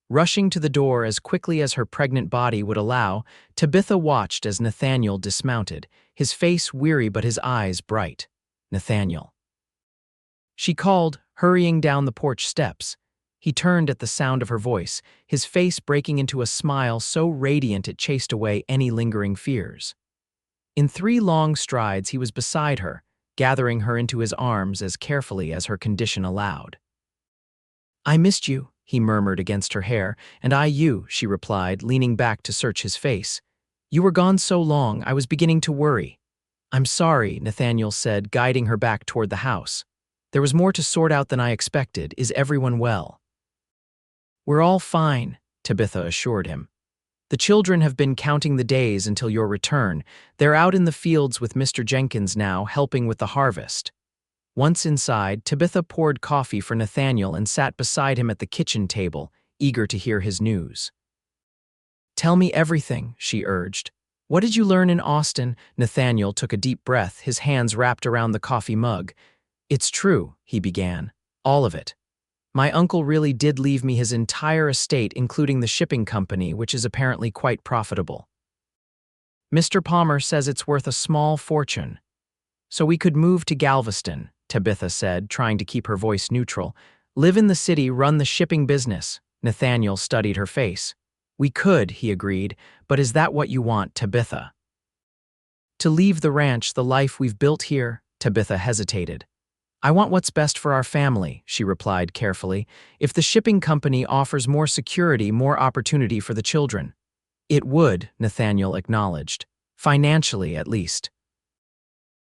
Speaker 1: Rushing to the door as quickly as her pregnant body would allow, Tabitha watched as Nathaniel dismounted, his face weary but his eyes bright. "Nathaniel." She called, hurrying down the porch steps. He turned at the sound of her voice, his face breaking into a smile so radiant it chased away any lingering fears. In 3 long strides he was beside her, gathering her into his arms as carefully as her condition allowed. "I missed you," he murmured against her hair, "and I you," she replied, leaning back to search his face. "You were gone so long, I was beginning to worry." "I'm sorry," Nathaniel said, guiding her back toward the house. "There was more to sort out than I expected. Is everyone well?" "We're all fine," Tabitha assured him. "The children have been counting the days until your return. They're out in the fields with Mr. Jenkins now, helping with the harvest." Once inside, Tabitha poured coffee for Nathaniel and sat beside him at the kitchen table, eager to hear his news. "Tell me everything," she urged. "What did you learn in Austin?" Nathaniel took a deep breath, his hands wrapped around the coffee mug. "It's true," he began. "All of it. My uncle really did leave me his entire estate, including the shipping company, which is apparently quite profitable. Mr. Palmer says it's worth a small fortune. So we could move to Galveston," Tabitha said, trying to keep her voice neutral. "Live in the city, run the shipping business." Nathaniel studied her face. "We could," he agreed, "but is that what you want, Tabitha?" "To leave the ranch, the life we've built here?" Tabitha hesitated. "I want what's best for our family," she replied carefully. "If the shipping company offers more security, more opportunity for the children." "It would," Nathaniel acknowledged. "Financially, at least.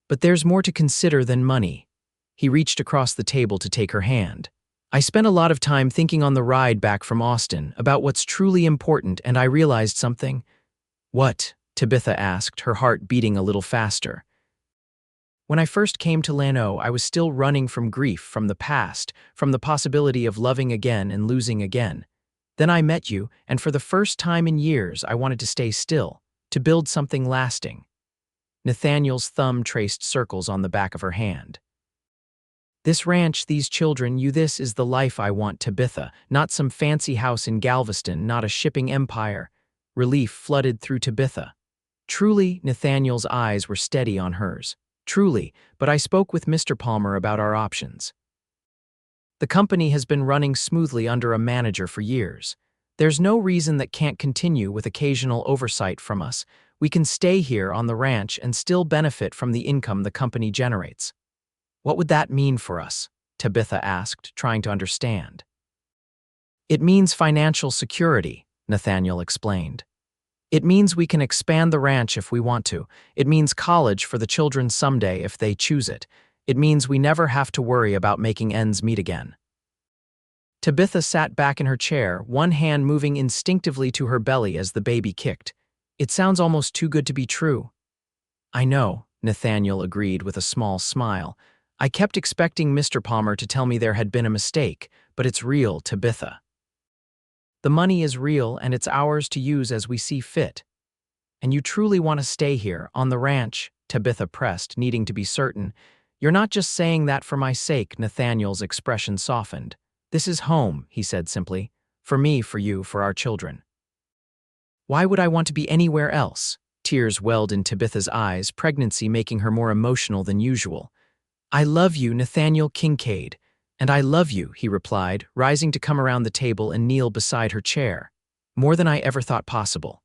Speaker 1: But there's more to consider than money." He reached across the table to take her hand. "I spent a lot of time thinking on the ride back from Austin about what's truly important, and I realized something." "What?" Tabitha asked, her heart beating a little faster. "When I first came to Llano, I was still running from grief, from the past, from the possibility of loving again and losing again. Then I met you, and for the first time in years, I wanted to stay still, to build something lasting." Nathaniel's thumb traced circles on the back of her hand. "This ranch, these children, this is the life I want, Tabitha. Not some fancy house in Galveston, not a shipping empire." Relief flooded through Tabitha. "Truly," Nathaniel's eyes were steady on hers. "Truly, but I spoke with Mr. Palmer about our options. The company has been running smoothly under a manager for years. There's no reason that can't continue with occasional oversight from us. We can stay here on the ranch and still benefit from the income the company generates." "What would that mean for us?" Tabitha asked, trying to understand. "It means financial security," Nathaniel explained. "It means we can expand the ranch if we want to. It means college for the children someday if they choose it. It means we never have to worry about making ends meet again." Tabitha sat back in her chair, one hand moving instinctively to her belly as the baby kicked. "It sounds almost too good to be true." "I know," Nathaniel agreed with a small smile. "I kept expecting Mr. Palmer to tell me there had been a mistake, but it's real, Tabitha. The money is real, and it's ours to use as we see fit." "And you truly want to stay here, on the ranch?" Tabitha pressed, needing to be certain. "You're not just saying that for my sake," Nathaniel's expression softened. "This is home," he said simply. "For me, for you, for our children." "Why would I want to be anywhere else?" Tears welled in Tabitha's eyes, pregnancy making her more emotional than usual. "I love you, Nathaniel Kincaid. And I love you," he replied, rising to come around the table and kneel beside her chair. "More than I ever thought possible."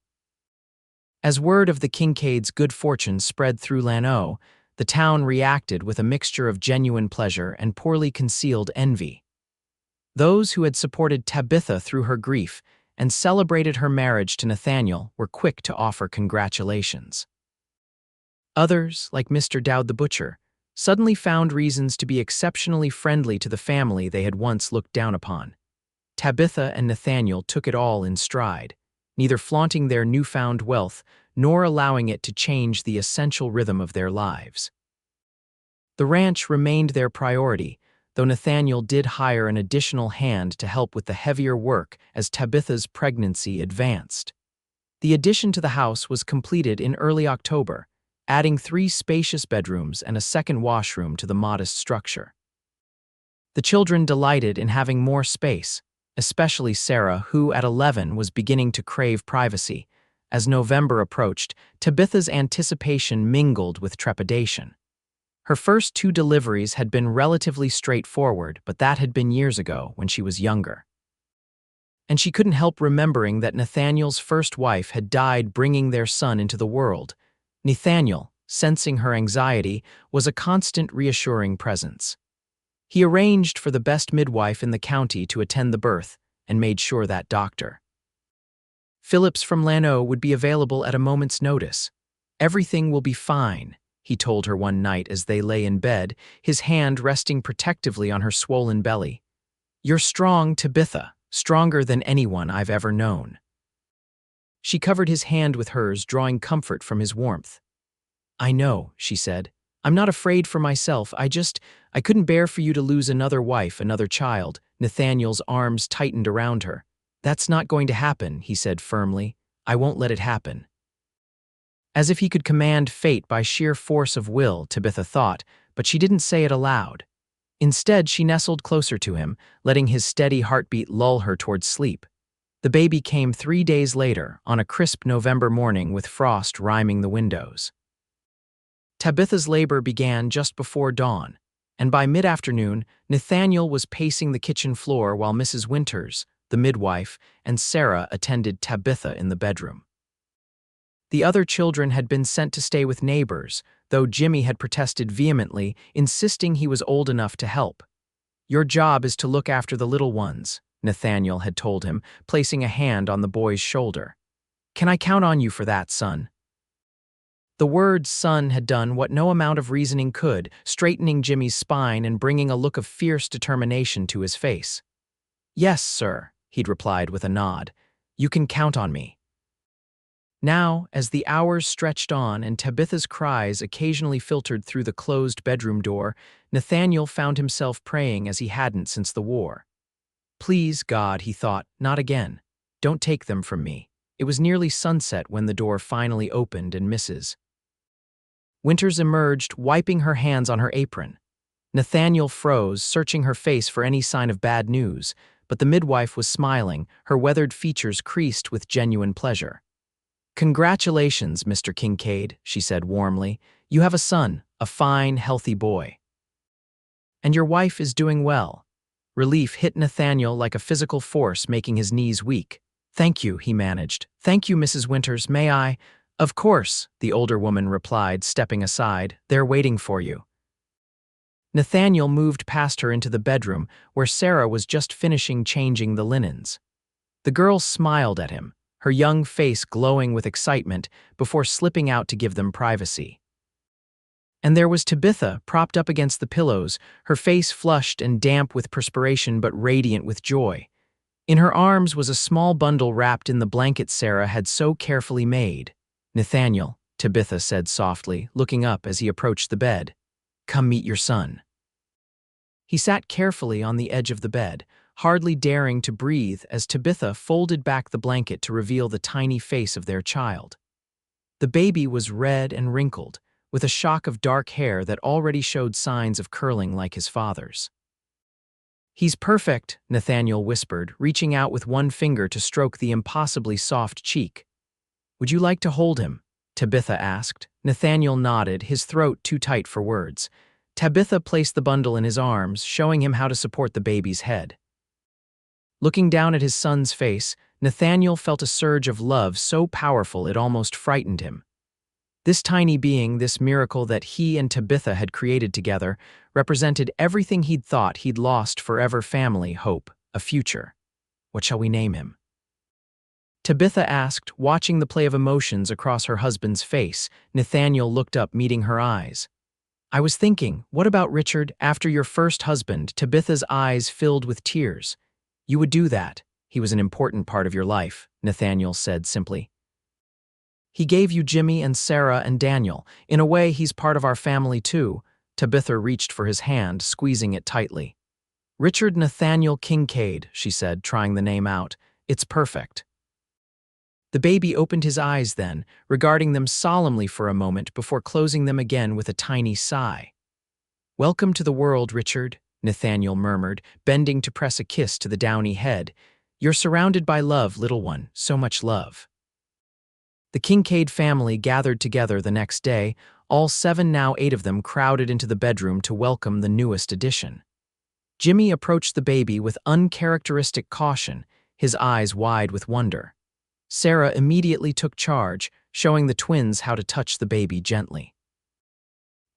Speaker 1: As word of the Kincaids' good fortune spread through Llano, the town reacted with a mixture of genuine pleasure and poorly concealed envy. Those who had supported Tabitha through her grief and celebrated her marriage to Nathaniel were quick to offer congratulations. Others, like Mr. Dowd the butcher, suddenly found reasons to be exceptionally friendly to the family they had once looked down upon. Tabitha and Nathaniel took it all in stride, neither flaunting their newfound wealth nor allowing it to change the essential rhythm of their lives. The ranch remained their priority, though Nathaniel did hire an additional hand to help with the heavier work as Tabitha's pregnancy advanced. The addition to the house was completed in early October, adding 3 spacious bedrooms and a second washroom to the modest structure. The children delighted in having more space, especially Sarah, who at 11 was beginning to crave privacy. As November approached, Tabitha's anticipation mingled with trepidation. Her first 2 deliveries had been relatively straightforward, but that had been years ago when she was younger. And she couldn't help remembering that Nathaniel's first wife had died bringing their son into the world. Nathaniel, sensing her anxiety, was a constant reassuring presence. He arranged for the best midwife in the county to attend the birth and made sure that Dr. Phillips from Lano would be available at a moment's notice. "Everything will be fine," he told her one night as they lay in bed, his hand resting protectively on her swollen belly. "You're strong, Tabitha, stronger than anyone I've ever known." She covered his hand with hers, drawing comfort from his warmth. "I know," she said. "I'm not afraid for myself. I couldn't bear for you to lose another wife, another child." Nathaniel's arms tightened around her. "That's not going to happen," he said firmly. "I won't let it happen." As if he could command fate by sheer force of will, Tabitha thought, but she didn't say it aloud. Instead, she nestled closer to him, letting his steady heartbeat lull her towards sleep. The baby came 3 days later, on a crisp November morning with frost rhyming the windows. Tabitha's labor began just before dawn, and by mid-afternoon, Nathaniel was pacing the kitchen floor while Mrs. Winters, the midwife, and Sarah attended Tabitha in the bedroom. The other children had been sent to stay with neighbors, though Jimmy had protested vehemently, insisting he was old enough to help. "Your job is to look after the little ones," Nathaniel had told him, placing a hand on the boy's shoulder. "Can I count on you for that, son?" The word son had done what no amount of reasoning could, straightening Jimmy's spine and bringing a look of fierce determination to his face. "Yes, sir," he'd replied with a nod. "You can count on me." Now, as the hours stretched on and Tabitha's cries occasionally filtered through the closed bedroom door, Nathaniel found himself praying as he hadn't since the war. "Please, God," he thought, "not again. Don't take them from me." It was nearly sunset when the door finally opened and Mrs. Winters emerged, wiping her hands on her apron. Nathaniel froze, searching her face for any sign of bad news, but the midwife was smiling, her weathered features creased with genuine pleasure. "Congratulations, Mr. Kincaid," she said warmly. "You have a son, a fine, healthy boy. And your wife is doing well." Relief hit Nathaniel like a physical force, making his knees weak. "Thank you," he managed. "Thank you, Mrs. Winters. May I?" "Of course," the older woman replied, stepping aside. "They're waiting for you." Nathaniel moved past her into the bedroom, where Sarah was just finishing changing the linens. The girl smiled at him, her young face glowing with excitement, before slipping out to give them privacy. And there was Tabitha, propped up against the pillows, her face flushed and damp with perspiration but radiant with joy. In her arms was a small bundle wrapped in the blanket Sarah had so carefully made. "Nathaniel," Tabitha said softly, looking up as he approached the bed. "Come meet your son." He sat carefully on the edge of the bed, hardly daring to breathe as Tabitha folded back the blanket to reveal the tiny face of their child. The baby was red and wrinkled, with a shock of dark hair that already showed signs of curling like his father's. "He's perfect," Nathaniel whispered, reaching out with one finger to stroke the impossibly soft cheek. "Would you like to hold him?" Tabitha asked. Nathaniel nodded, his throat too tight for words. Tabitha placed the bundle in his arms, showing him how to support the baby's head. Looking down at his son's face, Nathaniel felt a surge of love so powerful it almost frightened him. This tiny being, this miracle that he and Tabitha had created together, represented everything he'd thought he'd lost: forever family, hope, a future. "What shall we name him?" Tabitha asked, watching the play of emotions across her husband's face. Nathaniel looked up, meeting her eyes. "I was thinking, what about Richard, after your first husband?" Tabitha's eyes filled with tears. "You would do that. He was an important part of your life," Nathaniel said simply. "He gave you Jimmy and Sarah and Daniel. In a way, he's part of our family too." Tabitha reached for his hand, squeezing it tightly. Richard Nathaniel Kincaid, she said, trying the name out. It's perfect. The baby opened his eyes then, regarding them solemnly for a moment before closing them again with a tiny sigh. Welcome to the world, Richard, Nathaniel murmured, bending to press a kiss to the downy head. You're surrounded by love, little one, so much love. The Kincaid family gathered together the next day, all 7, now 8 of them crowded into the bedroom to welcome the newest addition. Jimmy approached the baby with uncharacteristic caution, his eyes wide with wonder. Sarah immediately took charge, showing the twins how to touch the baby gently.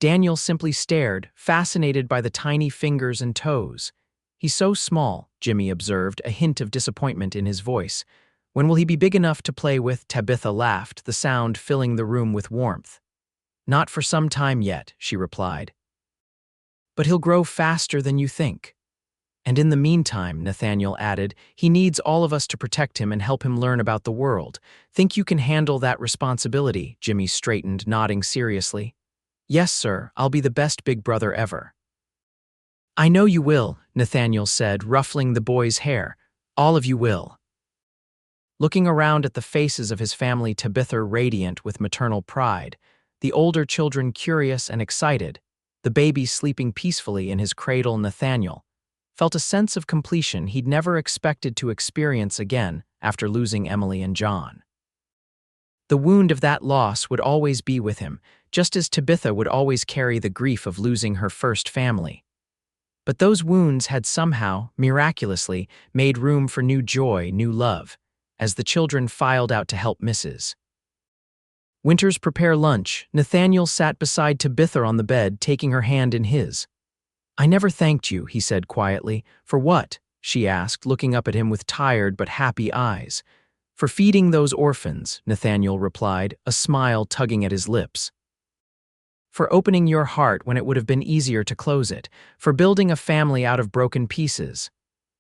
Speaker 1: Daniel simply stared, fascinated by the tiny fingers and toes. He's so small, Jimmy observed, a hint of disappointment in his voice. When will he be big enough to play with? Tabitha laughed, the sound filling the room with warmth. Not for some time yet, she replied. But he'll grow faster than you think. And in the meantime, Nathaniel added, he needs all of us to protect him and help him learn about the world. Think you can handle that responsibility? Jimmy straightened, nodding seriously. Yes, sir, I'll be the best big brother ever. I know you will, Nathaniel said, ruffling the boy's hair. All of you will. Looking around at the faces of his family, Tabitha radiant with maternal pride, the older children curious and excited, the baby sleeping peacefully in his cradle, Nathaniel felt a sense of completion he'd never expected to experience again after losing Emily and John. The wound of that loss would always be with him, just as Tabitha would always carry the grief of losing her first family. But those wounds had somehow, miraculously, made room for new joy, new love, as the children filed out to help Mrs. Winters prepare lunch. Nathaniel sat beside Tabitha on the bed, taking her hand in his. I never thanked you, he said quietly. For what? She asked, looking up at him with tired but happy eyes. For feeding those orphans, Nathaniel replied, a smile tugging at his lips. For opening your heart when it would have been easier to close it. For building a family out of broken pieces.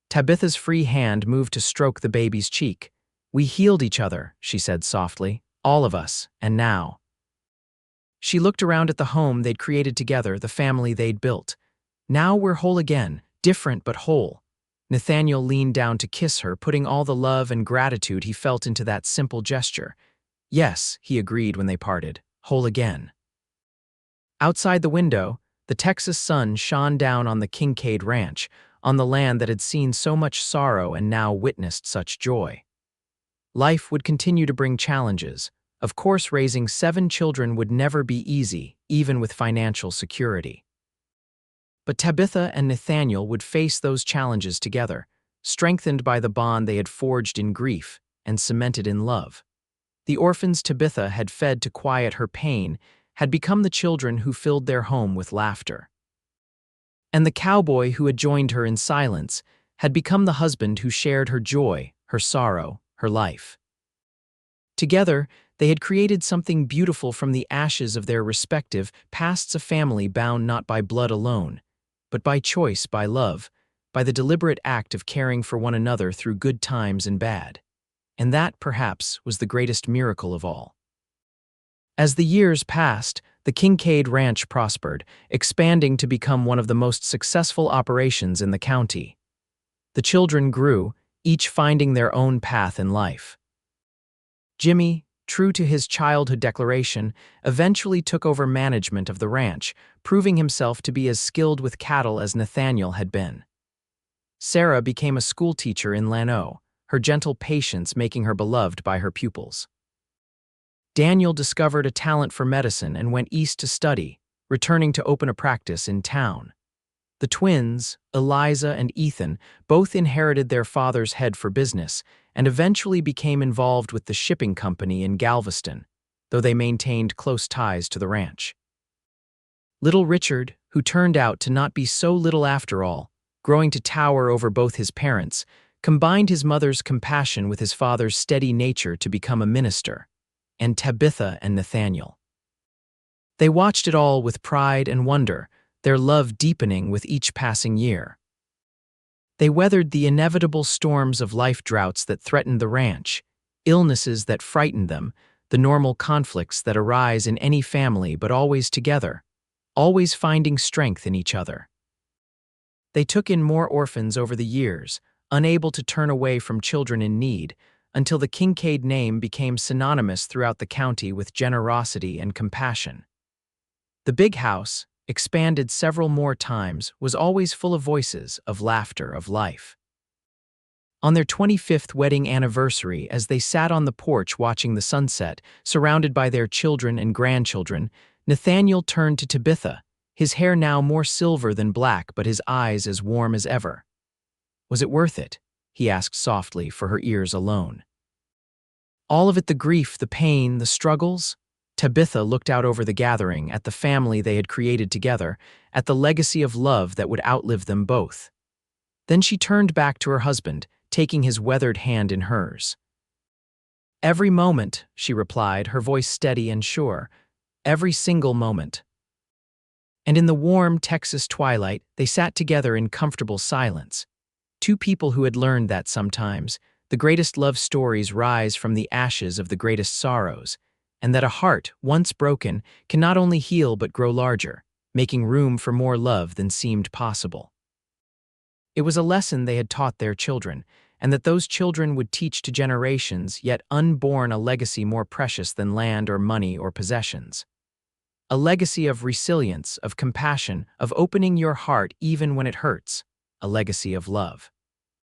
Speaker 1: Tabitha's free hand moved to stroke the baby's cheek. We healed each other, she said softly, all of us, and now. She looked around at the home they'd created together, the family they'd built. Now we're whole again, different but whole. Nathaniel leaned down to kiss her, putting all the love and gratitude he felt into that simple gesture. Yes, he agreed when they parted, whole again. Outside the window, the Texas sun shone down on the Kincaid ranch, on the land that had seen so much sorrow and now witnessed such joy. Life would continue to bring challenges. Of course, raising 7 children would never be easy, even with financial security. But Tabitha and Nathaniel would face those challenges together, strengthened by the bond they had forged in grief and cemented in love. The orphans Tabitha had fed to quiet her pain had become the children who filled their home with laughter. And the cowboy who had joined her in silence had become the husband who shared her joy, her sorrow, her life. Together, they had created something beautiful from the ashes of their respective pasts, a family bound not by blood alone, but by choice, by love, by the deliberate act of caring for one another through good times and bad. And that, perhaps, was the greatest miracle of all. As the years passed, the Kincaid Ranch prospered, expanding to become one of the most successful operations in the county. The children grew, each finding their own path in life. Jimmy, true to his childhood declaration, eventually took over management of the ranch, proving himself to be as skilled with cattle as Nathaniel had been. Sarah became a schoolteacher in Llano, her gentle patience making her beloved by her pupils. Daniel discovered a talent for medicine and went east to study, returning to open a practice in town. The twins, Eliza and Ethan, both inherited their father's head for business and eventually became involved with the shipping company in Galveston, though they maintained close ties to the ranch. Little Richard, who turned out to not be so little after all, growing to tower over both his parents, combined his mother's compassion with his father's steady nature to become a minister, and Tabitha and Nathaniel. They watched it all with pride and wonder, their love deepening with each passing year. They weathered the inevitable storms of life, droughts that threatened the ranch, illnesses that frightened them, the normal conflicts that arise in any family, but always together, always finding strength in each other. They took in more orphans over the years, unable to turn away from children in need, until the Kincaid name became synonymous throughout the county with generosity and compassion. The big house, expanded several more times, was always full of voices, of laughter, of life. On their 25th wedding anniversary, as they sat on the porch watching the sunset, surrounded by their children and grandchildren, Nathaniel turned to Tabitha, his hair now more silver than black but his eyes as warm as ever. "Was it worth it?" he asked softly, for her ears alone. "All of it, the grief, the pain, the struggles?" Tabitha looked out over the gathering, at the family they had created together, at the legacy of love that would outlive them both. Then she turned back to her husband, taking his weathered hand in hers. "Every moment," she replied, her voice steady and sure. "Every single moment." And in the warm Texas twilight, they sat together in comfortable silence. Two people who had learned that sometimes the greatest love stories rise from the ashes of the greatest sorrows, and that a heart, once broken, can not only heal but grow larger, making room for more love than seemed possible. It was a lesson they had taught their children, and that those children would teach to generations yet unborn, a legacy more precious than land or money or possessions. A legacy of resilience, of compassion, of opening your heart even when it hurts, a legacy of love.